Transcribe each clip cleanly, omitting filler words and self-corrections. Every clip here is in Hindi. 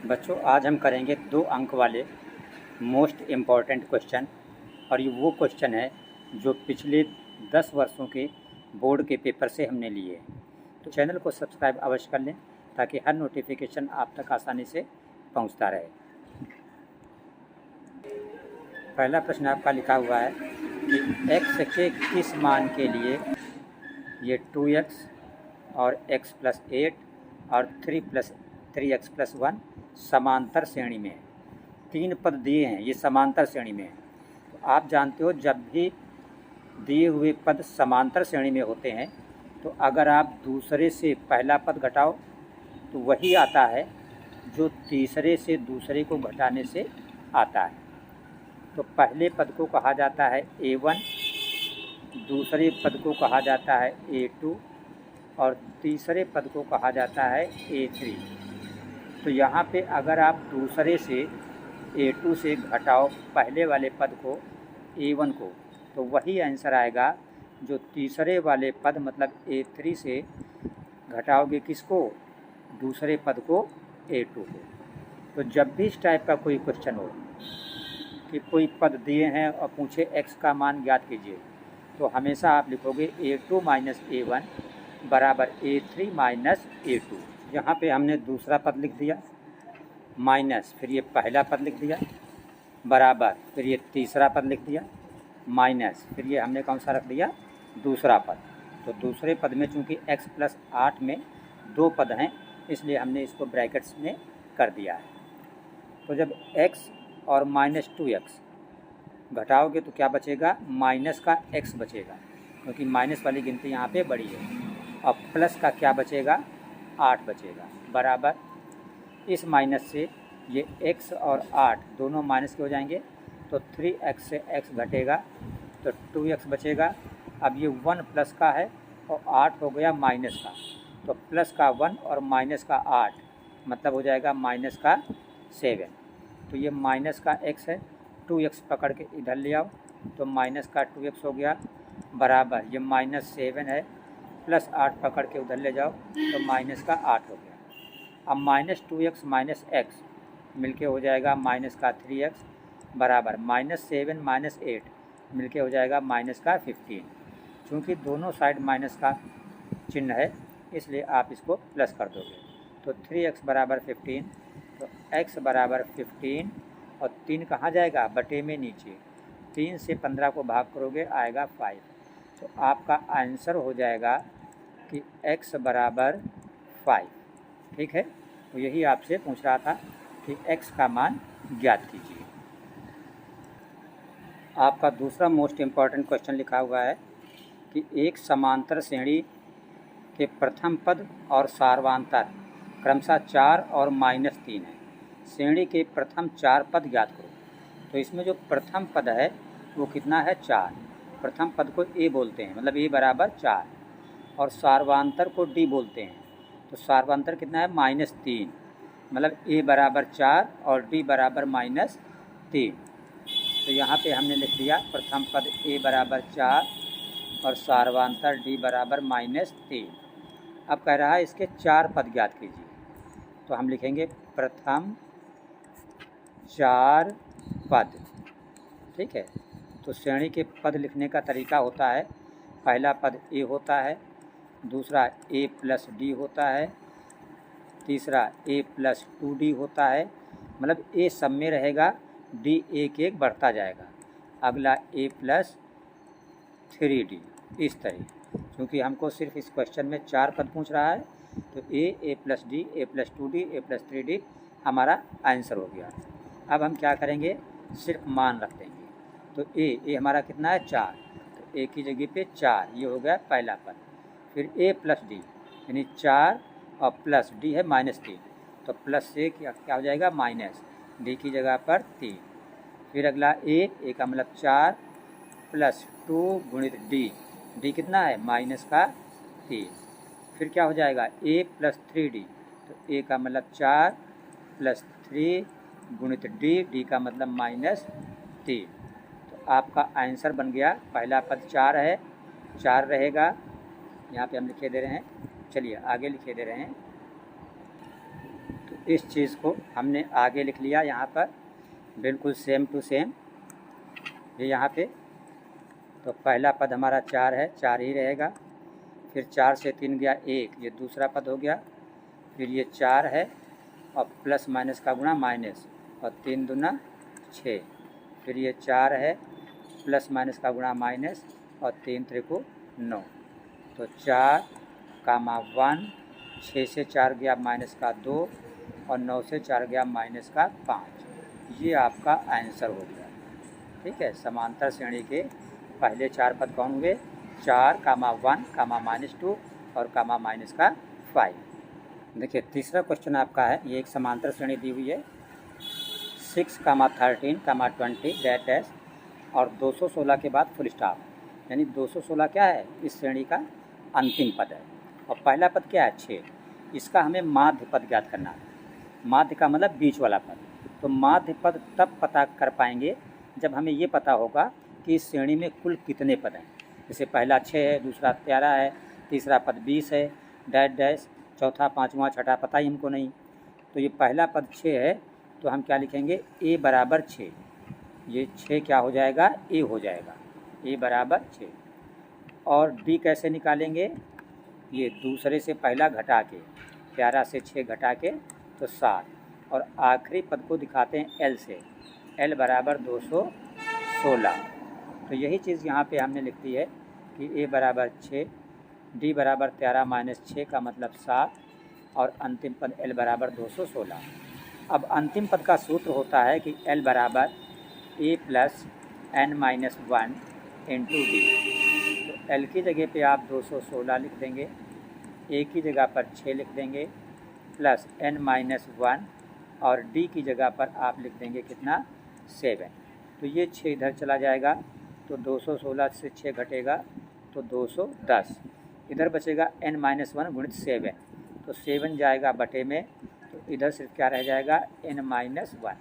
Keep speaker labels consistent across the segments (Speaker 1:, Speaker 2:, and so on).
Speaker 1: बच्चों, आज हम करेंगे 2 अंक वाले मोस्ट इम्पॉर्टेंट क्वेश्चन। और ये वो क्वेश्चन है जो पिछले 10 वर्षों के बोर्ड के पेपर से हमने लिए। तो चैनल को सब्सक्राइब अवश्य कर लें ताकि हर नोटिफिकेशन आप तक आसानी से पहुंचता रहे। पहला प्रश्न आपका लिखा हुआ है कि x के किस मान के लिए ये 2x और x + 8 और 3x + 1 समांतर श्रेणी में है। 3 पद दिए हैं, ये समांतर श्रेणी में है। तो आप जानते हो जब भी दिए हुए पद समांतर श्रेणी में होते हैं तो अगर आप दूसरे से पहला पद घटाओ तो वही आता है जो तीसरे से दूसरे को घटाने से आता है। तो पहले पद को कहा जाता है a1, दूसरे पद को कहा जाता है a2 और तीसरे पद को कहा जाता है a3। तो यहाँ पे अगर आप दूसरे से a2 से घटाओ पहले वाले पद को a1 को तो वही आंसर आएगा जो तीसरे वाले पद मतलब a3 से घटाओगे किसको, दूसरे पद को a2 को। तो जब भी इस टाइप का कोई क्वेश्चन हो कि कोई पद दिए हैं और पूछे x का मान ज्ञात कीजिए तो हमेशा आप लिखोगे a2 - a1 बराबर a3 - a2। यहाँ पे हमने दूसरा पद लिख दिया माइनस, फिर ये पहला पद लिख दिया बराबर, फिर ये तीसरा पद लिख दिया माइनस, फिर ये हमने कौन सा रख दिया, दूसरा पद। तो दूसरे पद में चूँकि x + 8 में 2 पद हैं इसलिए हमने इसको ब्रैकेट्स में कर दिया है। तो जब x और -2x घटाओगे तो क्या बचेगा, माइनस का x बचेगा क्योंकि माइनस वाली गिनती यहाँ पे बड़ी है, और प्लस का क्या बचेगा, 8 बचेगा बराबर। इस माइनस से ये x और 8 दोनों माइनस के हो जाएंगे तो 3x से x घटेगा तो 2x बचेगा। अब ये 1 प्लस का है और 8 हो गया माइनस का, तो प्लस का 1 और माइनस का 8 मतलब हो जाएगा माइनस का 7। तो ये माइनस का x है, 2x पकड़ के इधर ले आओ तो माइनस का 2x हो गया बराबर, ये -7 है, प्लस 8 पकड़ के उधर ले जाओ तो माइनस का 8 हो गया। अब -2x - x मिलके हो जाएगा माइनस का 3x बराबर -7 - 8 मिलके हो जाएगा माइनस का 15। चूँकि दोनों साइड माइनस का चिन्ह है इसलिए आप इसको प्लस कर दोगे तो 3x बराबर 15। तो x बराबर 15 और 3 कहाँ जाएगा, बटे में नीचे, 3 से 15 को भाग करोगे आएगा 5। तो आपका आंसर हो जाएगा कि x बराबर 5। ठीक है, तो यही आपसे पूछ रहा था कि x का मान ज्ञात कीजिए। आपका दूसरा मोस्ट इम्पॉर्टेंट क्वेश्चन लिखा हुआ है कि एक समांतर श्रेणी के प्रथम पद और सार्वधातर क्रमशः 4 और -3 है। श्रेणी के प्रथम 4 पद ज्ञात करो। तो इसमें जो प्रथम पद है वो कितना है, 4। प्रथम पद को a बोलते हैं, मतलब a बराबर 4, और सार्वधातर को d बोलते हैं। तो सार्वधातर कितना है, -3, मतलब a बराबर 4 और d बराबर -3। तो यहाँ पे हमने लिख दिया प्रथम पद a बराबर 4 और सार्वधातर d बराबर -3। अब कह रहा है इसके 4 पद ज्ञात कीजिए। तो हम लिखेंगे प्रथम 4 पद। ठीक है, तो श्रेणी के पद लिखने का तरीका होता है, पहला पद a होता है, दूसरा a + d होता है, तीसरा a + 2d होता है, मतलब a सब में रहेगा, d एक एक बढ़ता जाएगा, अगला a + 3d, इस तरह। क्योंकि हमको सिर्फ इस क्वेश्चन में 4 पद पूछ रहा है तो a + d, a + 2d, a + 3d हमारा आंसर हो गया। अब हम क्या करेंगे, सिर्फ मान रख देंगे। तो a हमारा कितना है, 4, तो a की जगह पे 4, ये हो गया पहला पद। फिर a + d यानी 4 और प्लस d है -3, तो प्लस से क्या हो जाएगा, माइनस, d की जगह पर 3। फिर अगला a का मतलब 4 + 2 गुणित d कितना है, माइनस का 3। फिर क्या हो जाएगा, a + 3d, तो a का मतलब 4 + 3 गुणित d का मतलब -3। तो आपका आंसर बन गया, पहला पद 4 है, 4 रहेगा, यहाँ पे हम लिखे दे रहे हैं, चलिए आगे लिखे दे रहे हैं। तो इस चीज़ को हमने आगे लिख लिया यहाँ पर बिल्कुल सेम टू सेम, ये यहाँ पे। तो पहला पद हमारा 4 है, 4 ही रहेगा। फिर 4 से 3 गया 1, ये दूसरा पद हो गया। फिर ये 4 है और प्लस माइनस का गुणा माइनस, और 3 दूना 6। फिर ये 4 है, प्लस माइनस का गुणा माइनस, और 3 त्रिको 9। तो 4 कामा 1, 6 से 4 गया माइनस का 2, और 9 से 4 गया माइनस का 5। ये आपका आंसर हो गया। ठीक है, समांतर श्रेणी के पहले 4 पद कौन हुए? 4 कामा 1 कामा -2 और कामा माइनस का 5। देखिए तीसरा क्वेश्चन आपका है, ये एक समांतर श्रेणी दी हुई है 6 कामा 13 कामा 20 डैश डैश और 216 के बाद फुल स्टॉप। यानी 216 क्या है? इस श्रेणी का अंतिम पद है। और पहला पद क्या है? 6। इसका हमें माध्य पद ज्ञात करना है। माध्य का मतलब बीच वाला पद। तो माध्य पद तब पता कर पाएंगे जब हमें ये पता होगा कि इस श्रेणी में कुल कितने पद हैं। जैसे पहला 6 है, दूसरा 13 है, तीसरा पद 20 है, डैश डैश, चौथा 5वां 6ठा पता ही हमको नहीं। तो ये पहला पद 6 है, तो हम क्या लिखेंगे? a बराबर 6। ये 6 क्या हो जाएगा? a हो जाएगा, a बराबर 6। और d कैसे निकालेंगे? ये दूसरे से पहला घटा के, 11 से 6 घटा के तो 7, और आखिरी पद को दिखाते हैं l से, l बराबर 216। तो यही चीज़ यहाँ पे हमने लिख दी है कि a बराबर 6, d बराबर 13 माइनस 6 का मतलब 7, और अंतिम पद l बराबर 216। अब अंतिम पद का सूत्र होता है कि l बराबर a plus n minus 1 into D. तो l की जगह पे आप 216 लिख देंगे, a की जगह पर 6 लिख देंगे, प्लस n माइनस 1, और d की जगह पर आप लिख देंगे कितना? 7। तो ये 6 इधर चला जाएगा, तो 216 से 6 घटेगा तो 210। इधर बचेगा n माइनस 1 गुणित 7, तो 7 जाएगा बटे में, तो इधर सिर्फ क्या रह जाएगा? n minus 1।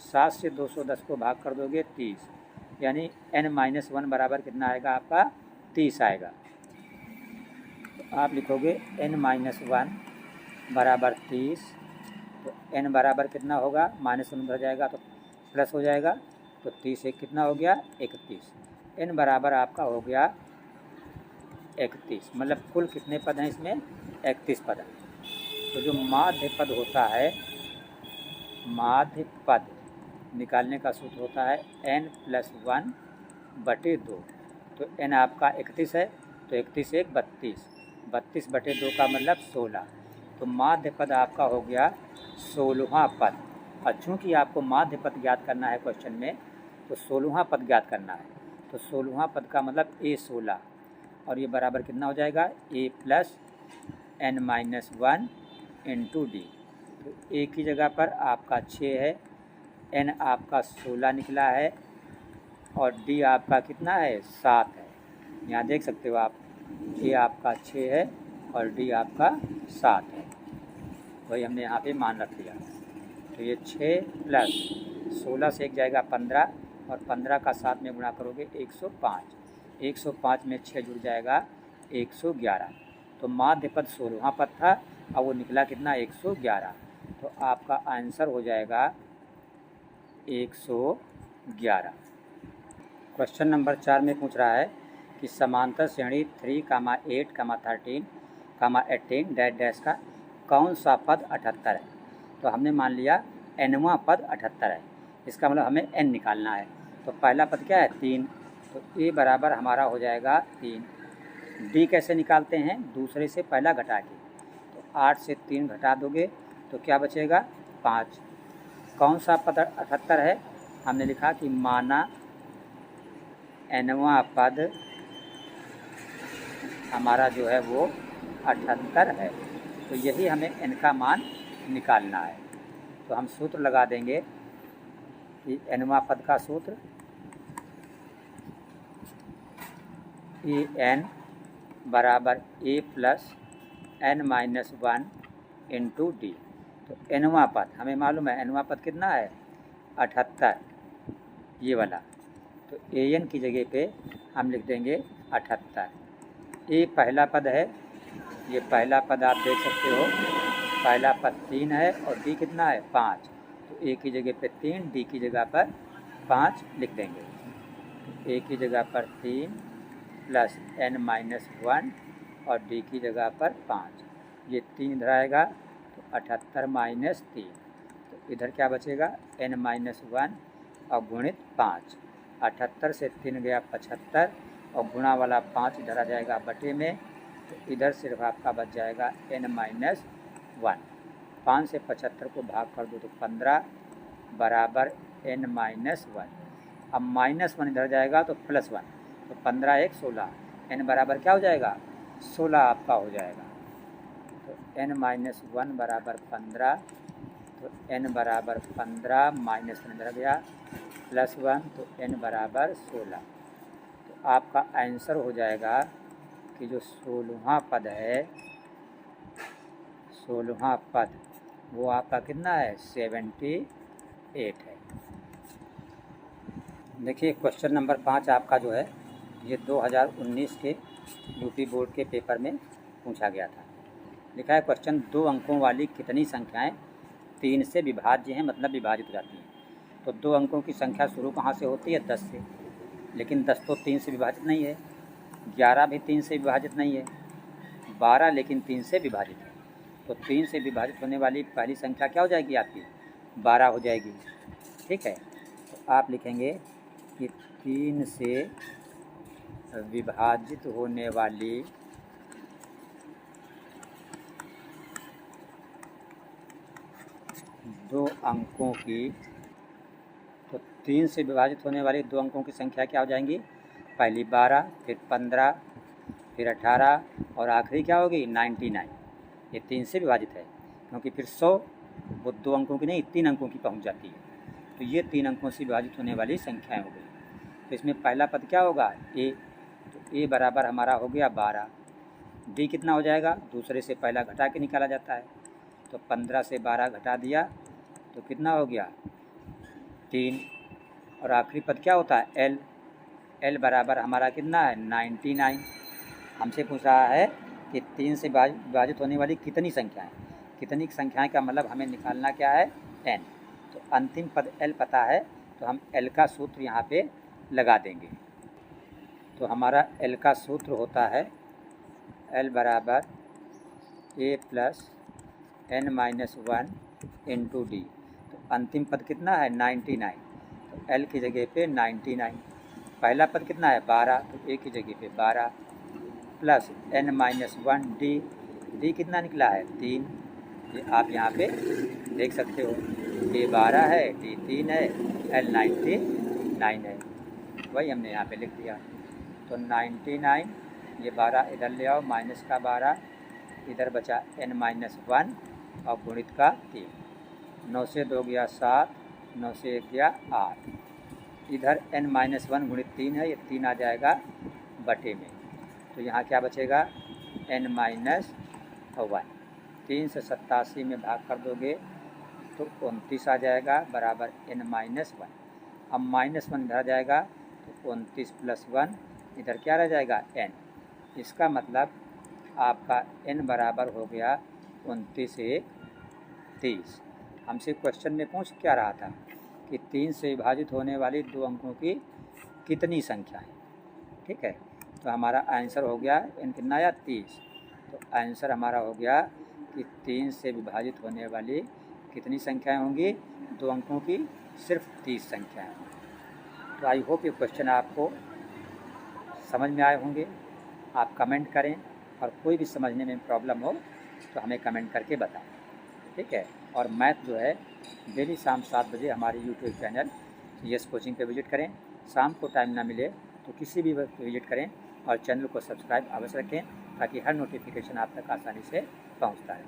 Speaker 1: 7 से 210 को भाग कर दोगे 30, यानी n माइनस 1 बराबर कितना आएगा आपका? 30 आएगा। तो आप लिखोगे n माइनस 1 बराबर 30। तो n बराबर कितना होगा? माइनस 1 उधर जाएगा तो प्लस हो जाएगा, तो 30 एक कितना हो गया? 31। n बराबर आपका हो गया 31। मतलब कुल कितने पद हैं इसमें? 31 पद हैं। तो जो माध्य पद होता है, माध्य पद निकालने का सूत्र होता है n प्लस 1 बटे 2। तो n आपका 31 है, तो 31 एक 32, 32 बटे 2 का मतलब 16। तो माध्य पद आपका हो गया 16वां पद। और चूँकि आपको माध्य पद ज्ञात करना है क्वेश्चन में, तो 16वां पद ज्ञात करना है। तो 16वां पद का मतलब a 16, और ये बराबर कितना हो जाएगा? a plus n minus 1 into D. तो a की जगह पर आपका 6 है, n आपका 16 निकला है, और d आपका कितना है? 7 है। यहाँ देख सकते हो आप, a आपका 6 है और d आपका 7 है। वही हमने यहाँ पे मान रख दिया। तो ये 6 प्लस 16 से एक जाएगा 15, और 15 का 7 में गुणा करोगे 105। 105 में 6 जुड़ जाएगा 111। तो माध्य पद 16वां पद था, और वो निकला कितना? 111। तो आपका आंसर हो जाएगा 111। क्वेश्चन नंबर 4 में पूछ रहा है कि समांतर श्रेणी 3, 8, 13, 18 डैश डैश का कौन सा पद 78 है। तो हमने मान लिया nवां पद 78 है, इसका मतलब हमें n निकालना है। तो पहला पद क्या है? 3, तो a बराबर हमारा हो जाएगा 3। d कैसे निकालते हैं? दूसरे से पहला घटा के, तो 8 से 3 घटा दोगे तो क्या बचेगा? 5। कौन सा पद 78 है? हमने लिखा कि माना nवां पद हमारा जो है वो 78 है। तो यही हमें n का मान निकालना है। तो हम सूत्र लगा देंगे कि nवां पद का सूत्र an बराबर a plus n minus 1 into D. तो nवां पद हमें मालूम है, nवां पद कितना है? 78, ये वाला। तो an की जगह पे हम लिख देंगे 78। a पहला पद है, ये पहला पद आप देख सकते हो, पहला पद 3 है और डी कितना है 5, तो ए की जगह पे 3, डी की जगह पर 5 लिख देंगे। ए की जगह पर 3 प्लस n-1 और डी की जगह पर 5, ये 3 इधर आएगा तो 78 माइनस 3, तो इधर क्या बचेगा n-1 और गुणित 5, 78 से 3 गया 75 और गुणा वाला 5 इधर आ जाएगा बटे में, तो इधर सिर्फ आपका बच जाएगा n-1। 5 से 75 को भाग कर दो तो 15 बराबर n-1। अब -1 इधर जाएगा तो +1, तो 15 1 16, n बराबर क्या हो जाएगा 16 आपका हो जाएगा। तो n-1 बराबर 15, तो n बराबर 15 -1 इधर गया +1, तो n बराबर 16। तो आपका आंसर हो जाएगा कि जो 16वां पद है, 16वां पद वो आपका कितना है 78 है। देखिए क्वेश्चन नंबर 5 आपका जो है ये 2019 के यूपी बोर्ड के पेपर में पूछा गया था। लिखा है क्वेश्चन 2 अंकों वाली कितनी संख्याएं 3 से विभाज्य हैं, मतलब विभाजित हो जाती हैं। तो 2 अंकों की संख्या शुरू कहाँ से होती है 10 से, लेकिन 10 तो 3 से विभाजित नहीं है, 11 भी 3 से विभाजित नहीं है, 12 लेकिन 3 से विभाजित है। तो 3 से विभाजित होने वाली पहली संख्या क्या हो जाएगी आपकी 12 हो जाएगी। ठीक है, तो आप लिखेंगे कि 3 से विभाजित होने वाली दो अंकों की, तो 3 से विभाजित होने वाली 2 अंकों की संख्या क्या हो जाएंगी, पहली 12, फिर 15, फिर 18 और आखिरी क्या होगी 99। ये 3 से विभाजित है, क्योंकि फिर 100 वो 2 अंकों की नहीं 3 अंकों की पहुंच जाती है। तो ये 3 अंकों से विभाजित होने वाली संख्याएं हो गई। तो इसमें पहला पद क्या होगा ए, तो ए बराबर हमारा हो गया 12, डी कितना हो जाएगा, दूसरे से पहला घटा के निकाला जाता है, तो 15 से 12 घटा दिया तो कितना हो गया 3, और आखिरी पद क्या होता है एल, एल बराबर हमारा कितना है 99। हमसे पूछ रहा है कि 3 से विभाजित होने वाली कितनी संख्याएं, कितनी संख्याएं का मतलब हमें निकालना क्या है n। तो अंतिम पद l पता है, तो हम l का सूत्र यहाँ पे लगा देंगे। तो हमारा l का सूत्र होता है l बराबर a plus n-1 into D. तो अंतिम पद कितना है 99, तो l की जगह पे 99। पहला पद कितना है 12, तो a की जगह पे 12 प्लस n-1 डी, डी कितना निकला है 3। ये आप यहाँ पे देख सकते हो, a 12 है, d 3 है, l 99 है, वही हमने यहाँ पे लिख दिया। तो 99, ये 12 इधर ले आओ, माइनस का 12 इधर बचा n-1 और गुणित का 3, 9 से 2 गया 7, 9 से 1 गया 8, इधर n-1 गुणित 3 है, ये 3 आ जाएगा बटे में, तो यहाँ क्या बचेगा n-1। 3 से 87 में भाग कर दोगे तो 29 आ जाएगा बराबर n-1। अब -1 इधर जाएगा तो 29 + 1 इधर क्या रह जाएगा n। इसका मतलब आपका n बराबर हो गया 29 1 30। हमसे क्वेश्चन में पूछ क्या रहा था कि 3 से विभाजित होने वाली 2 अंकों की कितनी संख्या है। ठीक है, तो हमारा आंसर हो गया n कितना आया 30। तो आंसर हमारा हो गया कि 3 से विभाजित होने वाली कितनी संख्याएं होंगी 2 अंकों की, सिर्फ 30 संख्याएं होंगी। तो आई होप ये क्वेश्चन आपको समझ में आए होंगे। आप कमेंट करें और कोई भी समझने में प्रॉब्लम हो तो हमें कमेंट करके बताएं। ठीक है, और मैथ जो है डेली शाम 7 बजे हमारे यूट्यूब चैनल यस कोचिंग पे विजिट करें। शाम को टाइम ना मिले तो किसी भी वक्त विजिट करें और चैनल को सब्सक्राइब अवश्य रखें ताकि हर नोटिफिकेशन आप तक आसानी से पहुंचता है।